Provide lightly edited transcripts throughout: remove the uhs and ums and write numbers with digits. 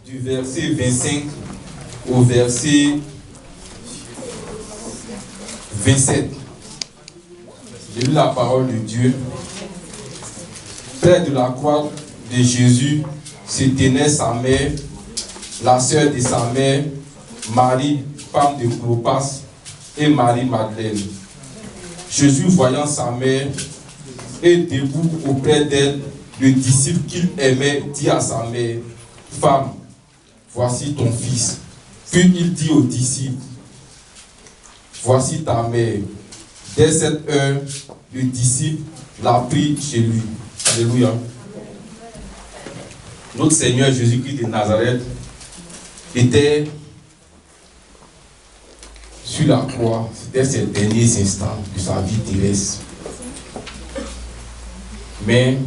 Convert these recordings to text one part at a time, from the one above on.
du verset 25 au verset 27. J'ai lu la parole de Dieu. Près de la croix de Jésus se tenait sa mère, la sœur de sa mère, Marie, femme de Clopas, et Marie-Madeleine. Jésus, voyant sa mère et debout auprès d'elle, le disciple qu'il aimait dit à sa mère, « Femme, voici ton fils. » Puis il dit au disciple, « Voici ta mère. » Dès cette heure, le disciple l'a pris chez lui. Alléluia. Notre Seigneur Jésus-Christ de Nazareth était sur la croix. C'était ses derniers instants de sa vie terrestre. Mais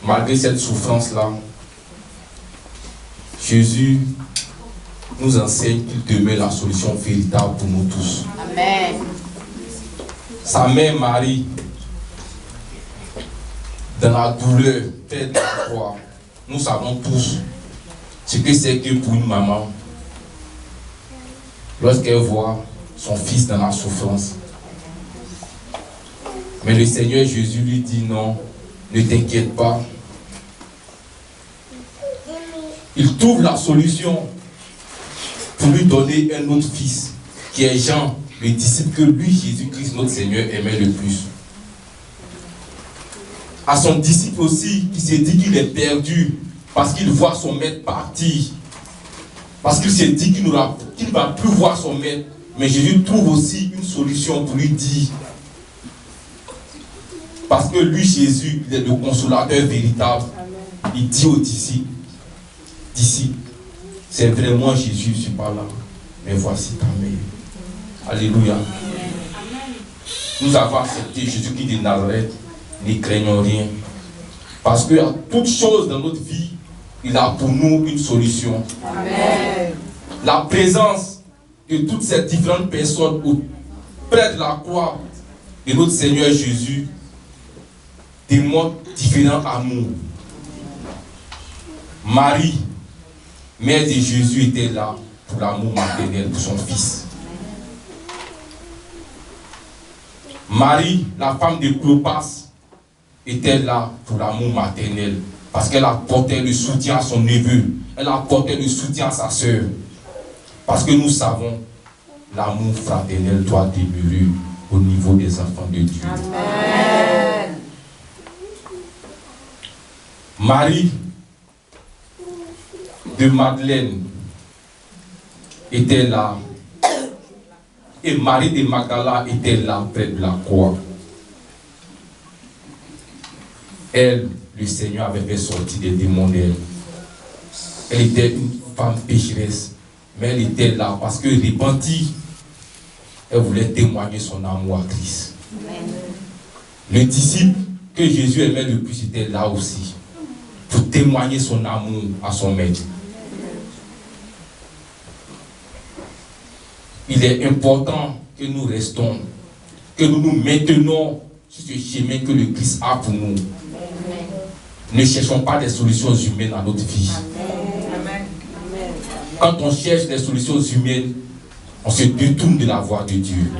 malgré cette souffrance-là, Jésus nous enseigne qu'il demeure la solution véritable pour nous tous. Amen. Sa mère Marie, dans la douleur, près de la croix, nous savons tous ce que c'est que pour une maman, lorsqu'elle voit son fils dans la souffrance. Mais le Seigneur Jésus lui dit non, ne t'inquiète pas. Il trouve la solution pour lui donner un autre fils, qui est Jean, le disciple que lui, Jésus-Christ, notre Seigneur, aimait le plus. À son disciple aussi, qui s'est dit qu'il est perdu, parce qu'il voit son maître partir. Parce qu'il s'est dit qu'il ne va plus voir son maître. Mais Jésus trouve aussi une solution pour lui dire. Parce que lui, Jésus, il est le consolateur véritable. Il dit aux disciples, c'est vraiment Jésus, je ne suis pas là. Mais voici ta mère. Alléluia. Nous avons accepté Jésus-Christ de Nazareth. Ne craignons rien. Parce que à toute chose dans notre vie, il a pour nous une solution. Amen. La présence de toutes ces différentes personnes près de la croix de notre Seigneur Jésus démontre différents amours. Marie, mère de Jésus, était là pour l'amour maternel pour son fils. Marie, la femme de Clopas, était là pour l'amour maternel parce qu'elle apportait le soutien à son neveu, elle apportait le soutien à sa sœur. Parce que nous savons, l'amour fraternel doit demeurer au niveau des enfants de Dieu. Amen. Marie de Madeleine était là et Marie de Magdala était là près de la croix. Elle, le Seigneur avait fait sortir des démons d'elle. Elle était une femme pécheresse, mais elle était là parce que repentie, elle voulait témoigner son amour à Christ. Amen. Le disciple que Jésus aimait le plus était là aussi, pour témoigner son amour à son maître. Il est important que nous restons, que nous nous maintenons sur ce chemin que le Christ a pour nous. Ne cherchons pas des solutions humaines dans notre vie. Amen. Quand on cherche des solutions humaines, on se détourne de la voie de Dieu.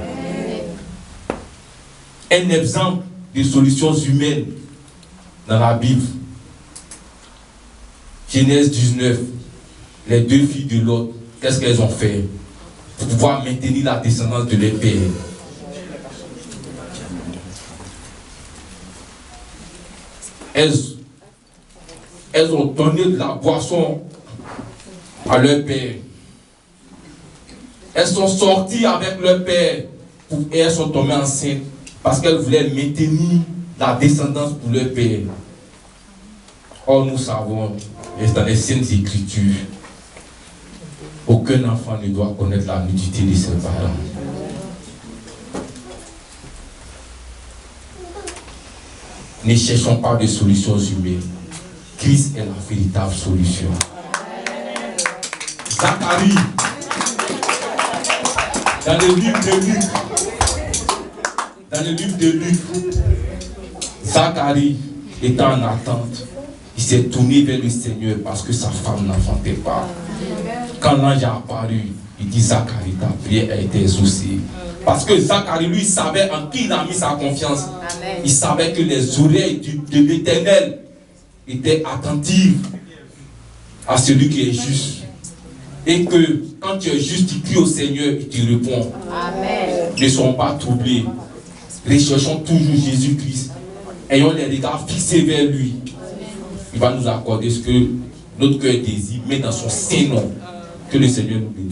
Amen. Un exemple de solutions humaines dans la Bible. Genèse 19, les deux filles de Lot, qu'est-ce qu'elles ont fait pour pouvoir maintenir la descendance de leur père? Elles ont donné de la boisson à leur père. Elles sont sorties avec leur père et elles sont tombées enceintes parce qu'elles voulaient maintenir la descendance pour leur père. Or, nous savons, dans les Saintes Écritures, aucun enfant ne doit connaître la nudité de ses parents. Ne cherchons pas de solutions humaines. Christ est la véritable solution. Zacharie, dans le livre de Luc, Zacharie était en attente. il s'est tourné vers le Seigneur parce que sa femme n'enfantait pas. Quand l'ange a apparu, il dit Zacharie, ta prière a été exaucée. Parce que Zacharie, lui, savait en qui il a mis sa confiance. Il savait que les oreilles de l'Éternel étaient attentives à celui qui est juste. Et que quand tu es juste, tu cries au Seigneur, il te répond. Amen. Ne soyons pas troublés. Recherchons toujours Jésus-Christ. Ayons les regards fixés vers lui. Il va nous accorder ce que notre cœur désire, mais dans son Saint-Nom. Que le Seigneur nous bénisse.